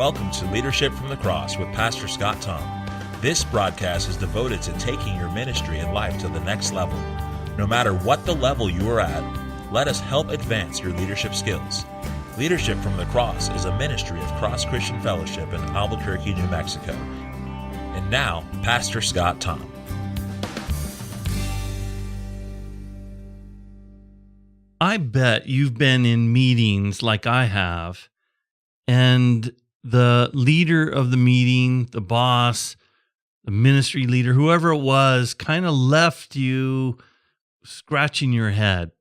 Welcome to Leadership from the Cross with Pastor Scott Tom. This broadcast is devoted to taking your ministry and life to the next level. No matter what the level you are at, let us help advance your leadership skills. Leadership from the Cross is a ministry of Cross Christian Fellowship in Albuquerque, New Mexico. And now, Pastor Scott Tom. I bet you've been in meetings like I have, and the leader of the meeting, the boss, the ministry leader, whoever it was, kind of left you scratching your head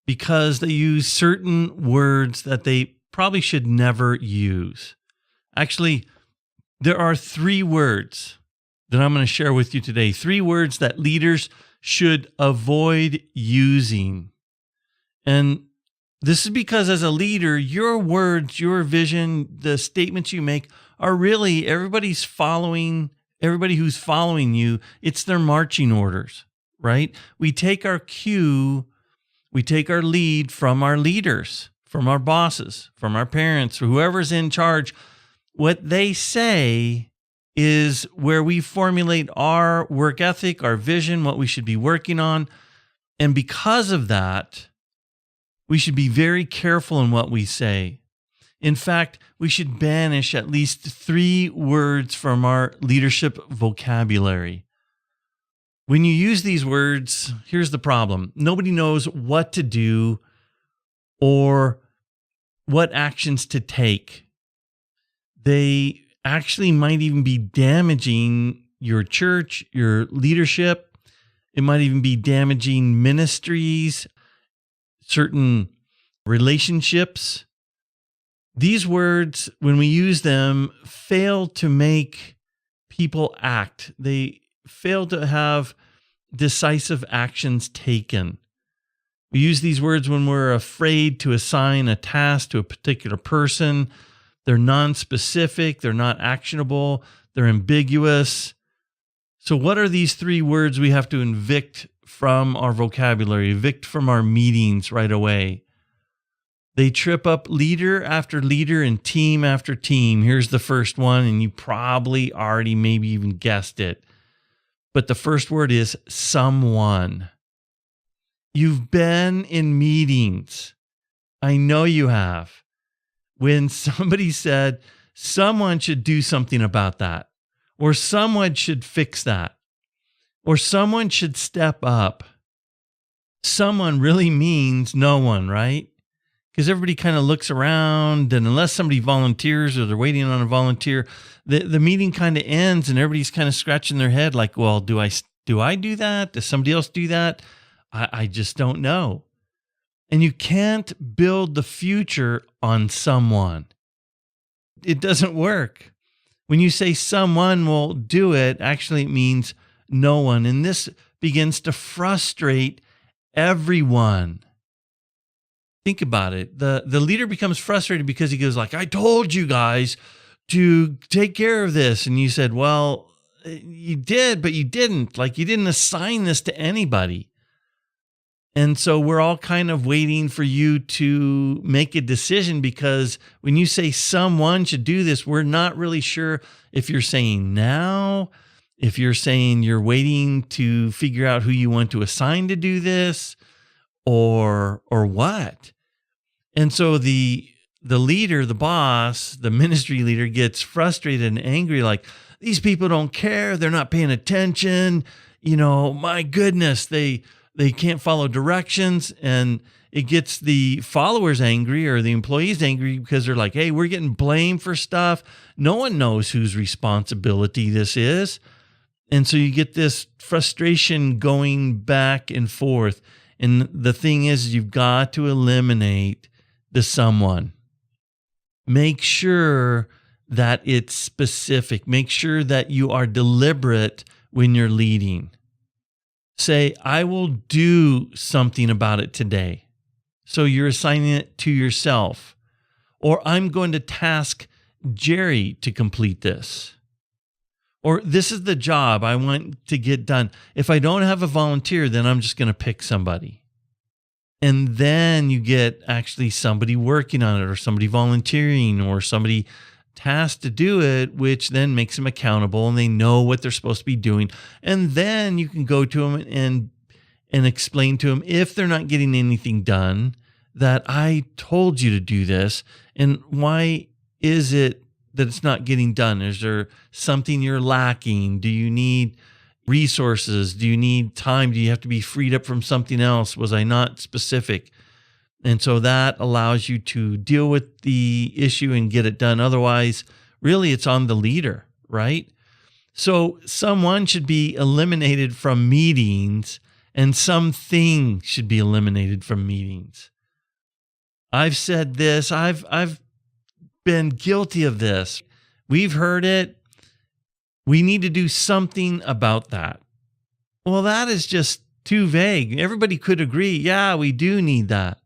because they use certain words that they probably should never use. Actually, there are 3 words that I'm going to share with you today. 3 words that leaders should avoid using. And this is because as a leader, your words, your vision, the statements you make are really everybody who's following you, it's their marching orders, right? We take our cue, we take our lead from our leaders, from our bosses, from our parents, whoever's in charge. What they say is where we formulate our work ethic, our vision, what we should be working on. And because of that, we should be very careful in what we say. In fact, we should banish at least 3 words from our leadership vocabulary. When you use these words, here's the problem. Nobody knows what to do or what actions to take. They actually might even be damaging your church, your leadership. It might even be damaging ministries, certain relationships. These words, when we use them, fail to make people act. They fail to have decisive actions taken. We use these words when we're afraid to assign a task to a particular person. They're non-specific, they're not actionable, they're ambiguous. So what are these 3 words we have to evict from our vocabulary, evict from our meetings right away? They trip up leader after leader and team after team. Here's the first one, and you probably already maybe even guessed it. But the first word is someone. You've been in meetings. I know you have. When somebody said, someone should do something about that, or someone should fix that, or someone should step up. Someone really means no one, right? Because everybody kind of looks around, and unless somebody volunteers or they're waiting on a volunteer, the meeting kind of ends and everybody's kind of scratching their head like, well, do I do that? Does somebody else do that? I just don't know. And you can't build the future on someone. It doesn't work. When you say someone will do it, actually it means no one. And this begins to frustrate everyone. Think about it. The leader becomes frustrated because he goes like, I told you guys to take care of this. And you said, well, you did, but you didn't. Like, you didn't assign this to anybody. And so we're all kind of waiting for you to make a decision, because when you say someone should do this, we're not really sure if you're saying now, if you're saying you're waiting to figure out who you want to assign to do this, or what. And so the leader, the boss, the ministry leader gets frustrated and angry, like, these people don't care, they're not paying attention, my goodness, they can't follow directions. And it gets the followers angry, or the employees angry, because they're like, hey, we're getting blamed for stuff. No one knows whose responsibility this is. And so you get this frustration going back and forth. And the thing is, you've got to eliminate the someone. Make sure that it's specific. Make sure that you are deliberate when you're leading. Say, I will do something about it today. So you're assigning it to yourself. Or I'm going to task Jerry to complete this. Or this is the job I want to get done. If I don't have a volunteer, then I'm just going to pick somebody. And then you get actually somebody working on it, or somebody volunteering, or somebody tasked to do it, which then makes them accountable and they know what they're supposed to be doing. And then you can go to them and explain to them, if they're not getting anything done, that I told you to do this. And why is it that it's not getting done? Is there something you're lacking? Do you need resources? Do you need time? Do you have to be freed up from something else? Was I not specific? And so that allows you to deal with the issue and get it done. Otherwise, really, it's on the leader, right? So someone should be eliminated from meetings and something should be eliminated from meetings. I've said this. I've been guilty of this. We've heard it. We need to do something about that. Well, that is just too vague. Everybody could agree, yeah, we do need that.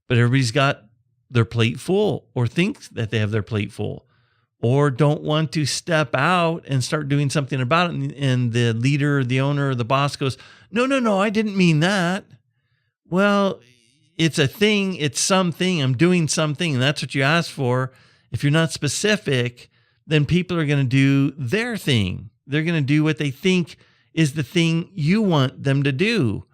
But everybody's got their plate full or thinks that they have their plate full or don't want to step out and start doing something about it. And the leader, the owner, the boss goes, no, I didn't mean that. Well, it's a thing. It's something. I'm doing something. And that's what you asked for. If you're not specific, then people are going to do their thing. They're going to do what they think is the thing you want them to do.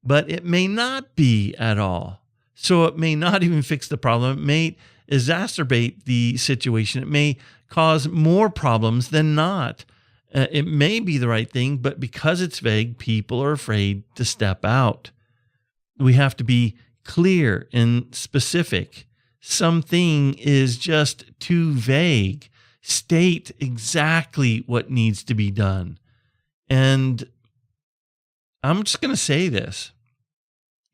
But it may not be at all. So it may not even fix the problem. It may exacerbate the situation. It may cause more problems than not. It may be the right thing, but because it's vague, people are afraid to step out. We have to be clear and specific. Something is just too vague. State exactly what needs to be done. And I'm just going to say this.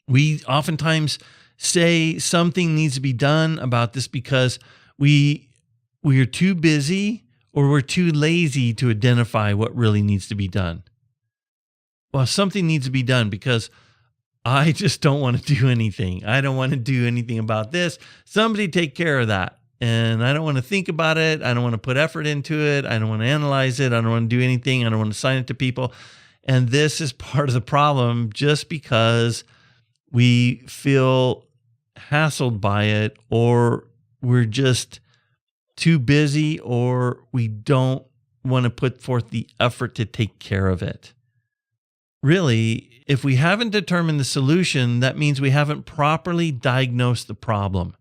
We oftentimes say something needs to be done about this because we are too busy or we're too lazy to identify what really needs to be done. Well, something needs to be done because I just don't want to do anything. I don't want to do anything about this. Somebody take care of that. And I don't want to think about it. I don't want to put effort into it. I don't want to analyze it. I don't want to do anything. I don't want to assign it to people. And this is part of the problem just because we feel hassled by it, or we're just too busy, or we don't want to put forth the effort to take care of it. Really, if we haven't determined the solution, that means we haven't properly diagnosed the problem.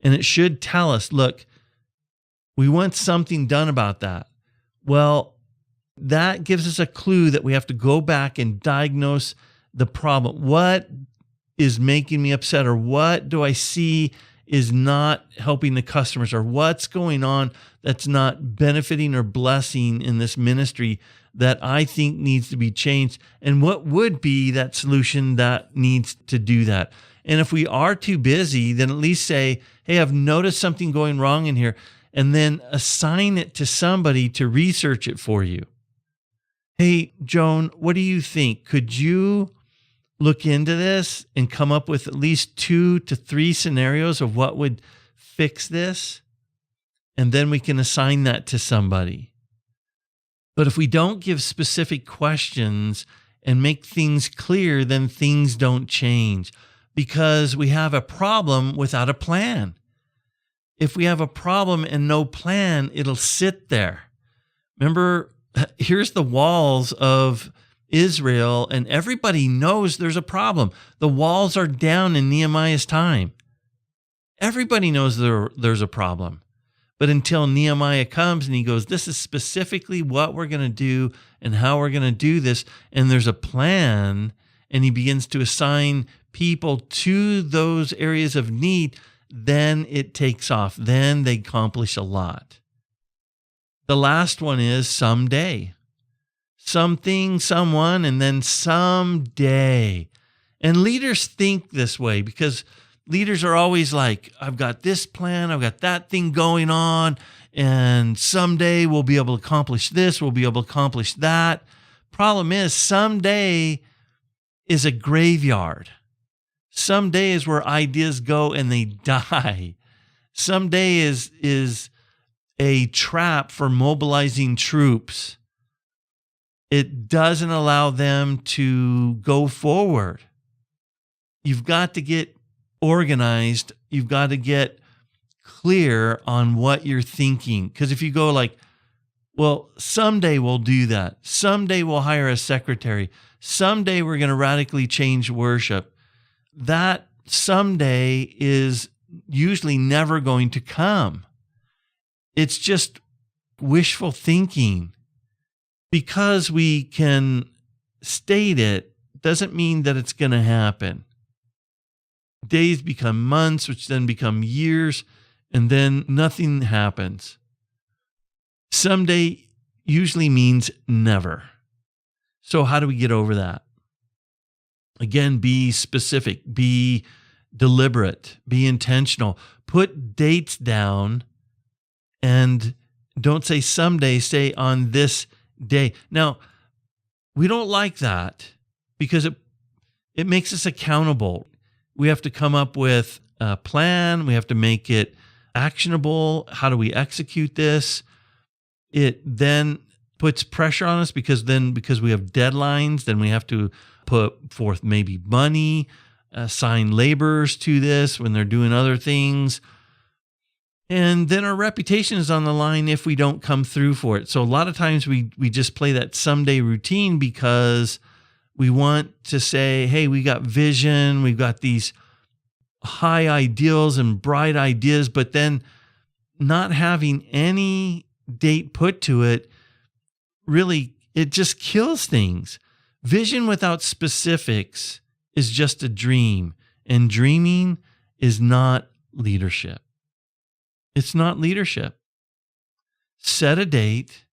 And it should tell us, look, we want something done about that. Well, that gives us a clue that we have to go back and diagnose the problem. What is making me upset, or what do I see is not helping the customers, or what's going on that's not benefiting or blessing in this ministry that I think needs to be changed, and what would be that solution that needs to do that. And if we are too busy, then at least say, hey, I've noticed something going wrong in here, and then assign it to somebody to research it for you. Hey, Joan, what do you think? Could you look into this and come up with at least 2 to 3 scenarios of what would fix this? And then we can assign that to somebody. But if we don't give specific questions and make things clear, then things don't change because we have a problem without a plan. If we have a problem and no plan, it'll sit there. Remember, here's the walls of Israel, and everybody knows there's a problem. The walls are down in Nehemiah's time. Everybody knows there's a problem. But until Nehemiah comes and he goes, this is specifically what we're going to do and how we're going to do this, and there's a plan, and he begins to assign people to those areas of need, then it takes off. Then they accomplish a lot. The last one is someday. Something, someone, and then someday. And leaders think this way because leaders are always like, I've got this plan, I've got that thing going on, and someday we'll be able to accomplish this, we'll be able to accomplish that. Problem is, someday is a graveyard. Someday is where ideas go and they die. Someday is a trap for mobilizing troops. It doesn't allow them to go forward. You've got to get organized. You've got to get clear on what you're thinking. Because if you go like, well, someday we'll do that. Someday we'll hire a secretary. Someday we're going to radically change worship. That someday is usually never going to come. It's just wishful thinking. Because we can state it doesn't mean that it's going to happen. Days become months, which then become years, and then nothing happens. Someday usually means never. So how do we get over that? Again, be specific, be deliberate, be intentional. Put dates down and don't say someday, say on this day. Now, we don't like that because it makes us accountable. We have to come up with a plan. We have to make it actionable. How do we execute this? It then puts pressure on us because we have deadlines, then we have to put forth maybe money, assign laborers to this when they're doing other things. And then our reputation is on the line if we don't come through for it. So a lot of times we just play that someday routine because we want to say, hey, we got vision, we've got these high ideals and bright ideas, but then not having any date put to it, really, it just kills things. Vision without specifics is just a dream, and dreaming is not leadership. It's not leadership. Set a date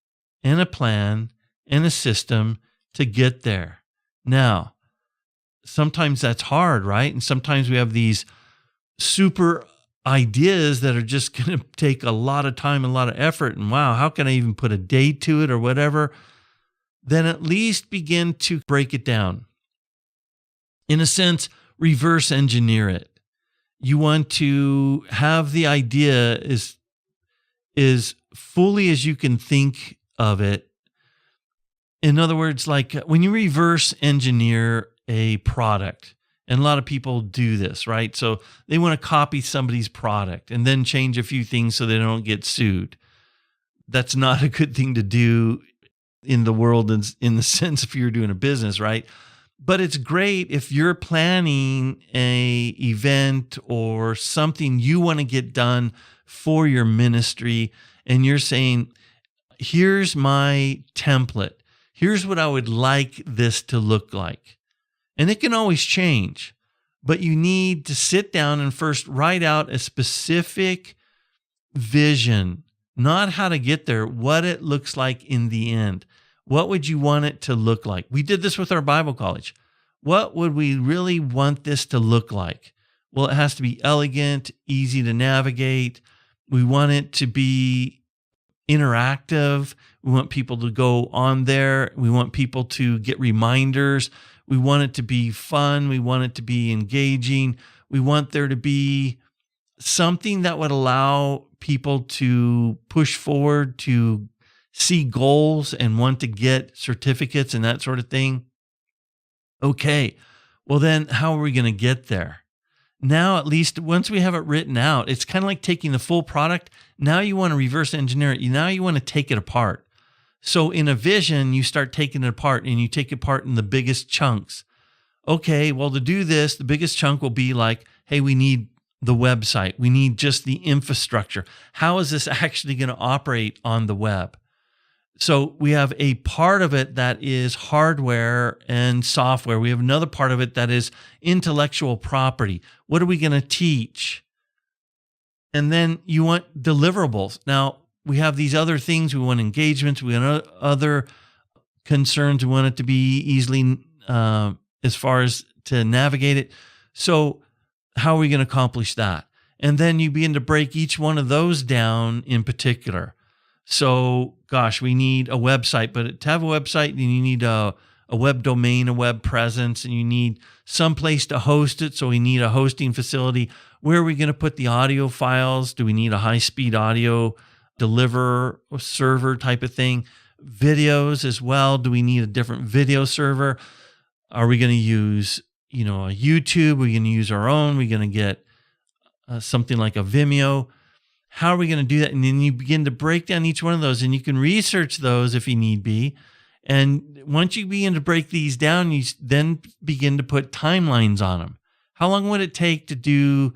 and a plan and a system to get there. Now, sometimes that's hard, right? And sometimes we have these super ideas that are just going to take a lot of time, a lot of effort. And wow, how can I even put a date to it or whatever? Then at least begin to break it down. In a sense, reverse engineer it. You want to have the idea as fully as you can think of it. In other words, like when you reverse engineer a product, and a lot of people do this, right? So they want to copy somebody's product and then change a few things so they don't get sued. That's not a good thing to do in the world in the sense if you're doing a business, right? But it's great if you're planning a event or something you want to get done for your ministry and you're saying, here's my template. Here's what I would like this to look like. And it can always change, but you need to sit down and first write out a specific vision, not how to get there, what it looks like in the end. What would you want it to look like? We did this with our Bible college. What would we really want this to look like? Well, it has to be elegant, easy to navigate. We want it to be interactive. We want people to go on there. We want people to get reminders. We want it to be fun. We want it to be engaging. We want there to be something that would allow people to push forward, to see goals and want to get certificates and that sort of thing. Okay, well then how are we going to get there? Now, at least once we have it written out, it's kind of like taking the full product. Now you want to reverse engineer it. Now you want to take it apart. So in a vision, you start taking it apart and you take it apart in the biggest chunks. Okay, well, to do this, the biggest chunk will be like, hey, we need the website. We need just the infrastructure. How is this actually going to operate on the web? So we have a part of it that is hardware and software. We have another part of it that is intellectual property. What are we going to teach? And then you want deliverables. Now, we have these other things. We want engagements. We want other concerns. We want it to be easily, as far as to navigate it. So how are we going to accomplish that? And then you begin to break each one of those down in particular. So, gosh, we need a website, but to have a website, you need a web domain, a web presence, and you need some place to host it. So we need a hosting facility. Where are we going to put the audio files? Do we need a high-speed audio deliver server type of thing? Videos as well. Do we need a different video server? Are we going to use, a YouTube? Are we going to use our own? Are we going to get something like a Vimeo? how are we going to do that? And then you begin to break down each one of those, and you can research those if you need be. And once you begin to break these down, you then begin to put timelines on them. How long would it take to do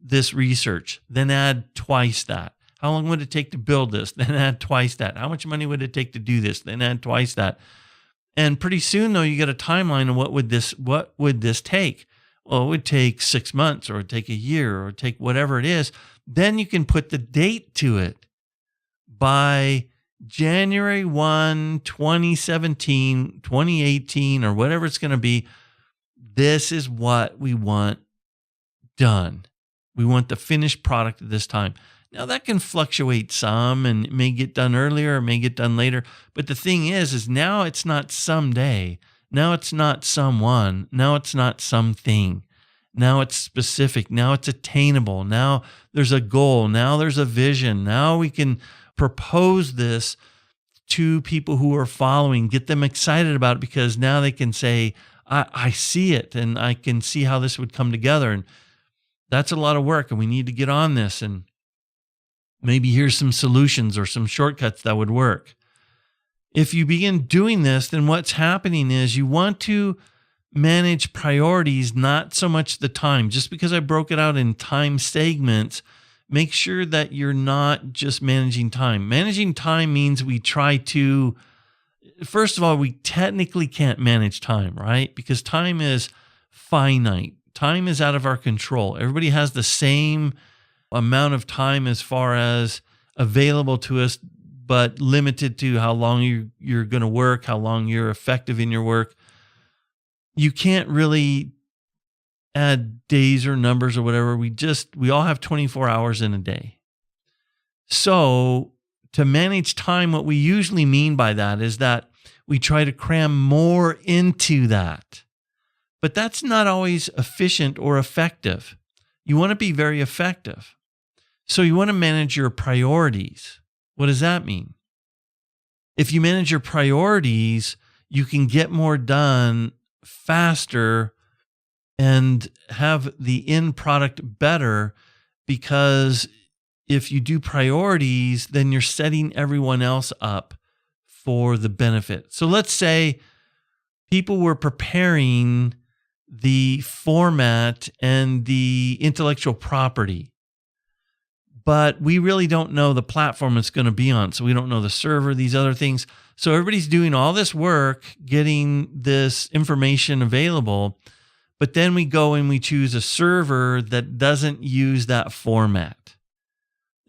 this research? Then add twice that. How long would it take to build this? Then add twice that. How much money would it take to do this? Then add twice that. And pretty soon, though, you get a timeline of what would this take? Well, it would take 6 months, or it would take a year, or take whatever it is. Then you can put the date to it. By January 1, 2017, 2018, or whatever it's going to be, this is what we want done. We want the finished product at this time. Now, that can fluctuate some, and it may get done earlier, or may get done later. But the thing is now it's not someday. Now it's not someone. Now it's not something. Now it's specific. Now it's attainable. Now there's a goal. Now there's a vision. Now we can propose this to people who are following, get them excited about it, because now they can say, I see it, and I can see how this would come together. And that's a lot of work, and we need to get on this. And maybe here's some solutions or some shortcuts that would work. If you begin doing this, then what's happening is you want to manage priorities, not so much the time. Just because I broke it out in time segments, make sure that you're not just managing time. Managing time means we try to, first of all, we technically can't manage time, right? Because time is finite. Time is out of our control. Everybody has the same amount of time as far as available to us, but limited to how long you're going to work, how long you're effective in your work. You can't really add days or numbers or whatever. We all have 24 hours in a day. So to manage time, what we usually mean by that is that we try to cram more into that. But that's not always efficient or effective. You want to be very effective. So you want to manage your priorities. What does that mean? If you manage your priorities, you can get more done faster and have the end product better, because if you do priorities, then you're setting everyone else up for the benefit. So let's say people were preparing the format and the intellectual property, but we really don't know the platform it's going to be on. So we don't know the server, these other things. So everybody's doing all this work, getting this information available, but then we go and we choose a server that doesn't use that format.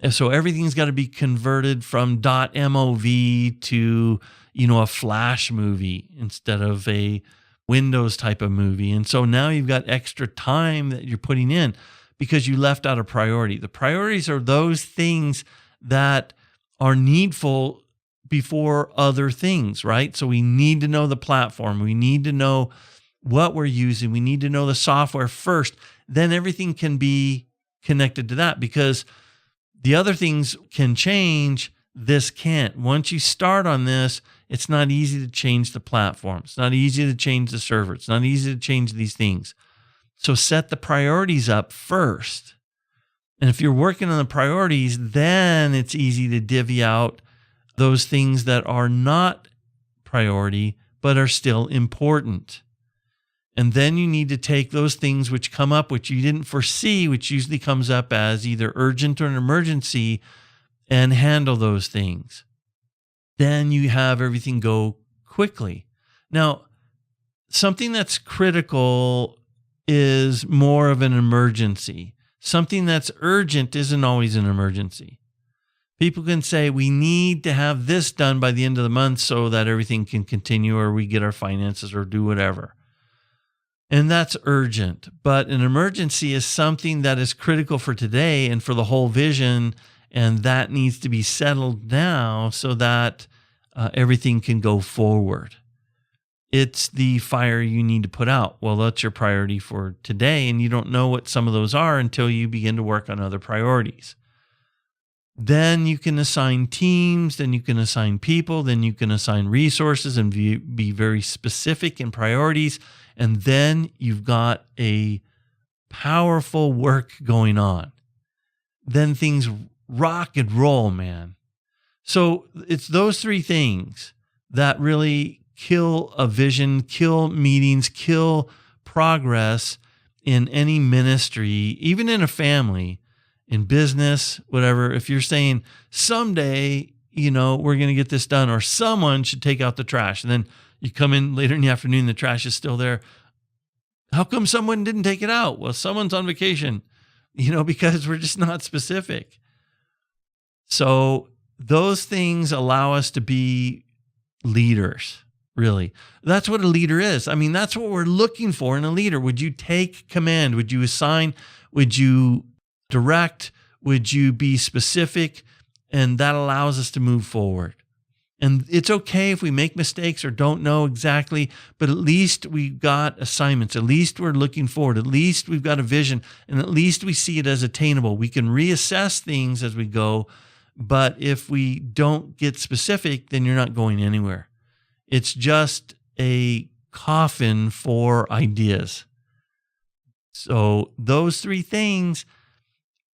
And so everything's got to be converted from .mov to, a Flash movie instead of a Windows type of movie. And so now you've got extra time that you're putting in, because you left out a priority. The priorities are those things that are needful before other things, right? So we need to know the platform. We need to know what we're using. We need to know the software first. Then everything can be connected to that, because the other things can change. This can't. Once you start on this, it's not easy to change the platform. It's not easy to change the server. It's not easy to change these things. So set the priorities up first. And if you're working on the priorities, then it's easy to divvy out those things that are not priority, but are still important. And then you need to take those things which come up, which you didn't foresee, which usually comes up as either urgent or an emergency, and handle those things. Then you have everything go quickly. Now, something that's critical is more of an emergency. Something that's urgent isn't always an emergency. People can say, we need to have this done by the end of the month so that everything can continue, or we get our finances, or do whatever. And that's urgent. But an emergency is something that is critical for today and for the whole vision, and that needs to be settled now so that everything can go forward. It's the fire you need to put out. Well, that's your priority for today, and you don't know what some of those are until you begin to work on other priorities. Then you can assign teams, then you can assign people, then you can assign resources and be very specific in priorities, and then you've got a powerful work going on. Then things rock and roll, man. So it's those three things that really kill a vision, kill meetings, kill progress in any ministry, even in a family, in business, whatever. If you're saying someday, we're going to get this done, or someone should take out the trash, and then you come in later in the afternoon, the trash is still there. How come someone didn't take it out? Well, someone's on vacation, because we're just not specific. So those things allow us to be leaders, really. That's what a leader is. I mean, that's what we're looking for in a leader. Would you take command? Would you assign? Would you direct? Would you be specific? And that allows us to move forward. And it's okay if we make mistakes or don't know exactly, but at least we've got assignments. At least we're looking forward. At least we've got a vision, and at least we see it as attainable. We can reassess things as we go, but if we don't get specific, then you're not going anywhere. It's just a coffin for ideas. So those three things,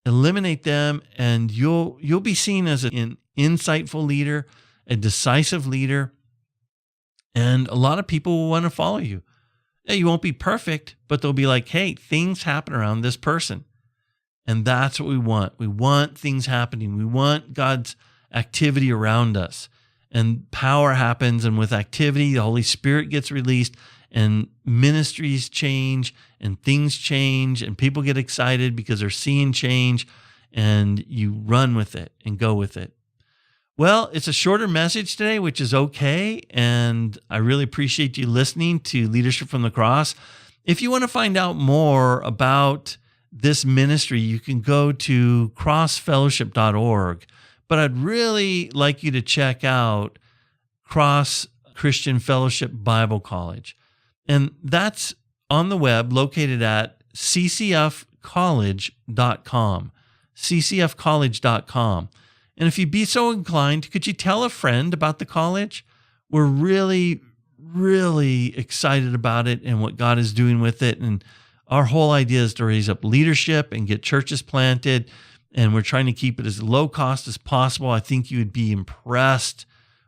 eliminate them, and you'll be seen as an insightful leader, a decisive leader, and a lot of people will want to follow you. Yeah, you won't be perfect, but they'll be like, hey, things happen around this person. And that's what we want. We want things happening. We want God's activity around us. And power happens, and with activity, the Holy Spirit gets released, and ministries change, and things change, and people get excited because they're seeing change, and you run with it and go with it. Well, it's a shorter message today, which is okay, and I really appreciate you listening to Leadership from the Cross. If you want to find out more about this ministry, you can go to crossfellowship.org, but I'd really like you to check out Cross Christian Fellowship Bible College, and that's on the web, located at ccfcollege.com, ccfcollege.com. And if you'd be so inclined, could you tell a friend about the college? We're really, really excited about it and what God is doing with it. And our whole idea is to raise up leadership and get churches planted. And we're trying to keep it as low cost as possible. I think you would be impressed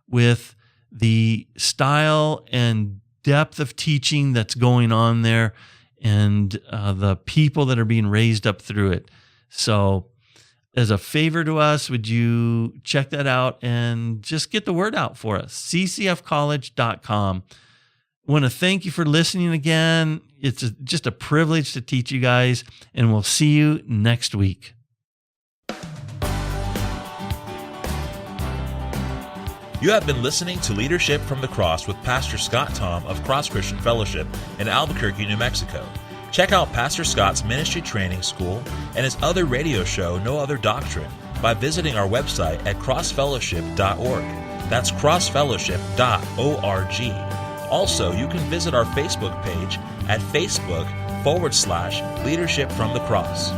with the style and depth of teaching that's going on there, and the people that are being raised up through it. So as a favor to us, would you check that out and just get the word out for us? ccfcollege.com. I want to thank you for listening again. It's just a privilege to teach you guys, and we'll see you next week. You have been listening to Leadership from the Cross with Pastor Scott Tom of Cross Christian Fellowship in Albuquerque, New Mexico. Check out Pastor Scott's ministry training school and his other radio show, No Other Doctrine, by visiting our website at crossfellowship.org. That's crossfellowship.org. Also, you can visit our Facebook page at Facebook.com/Leadership from the Cross.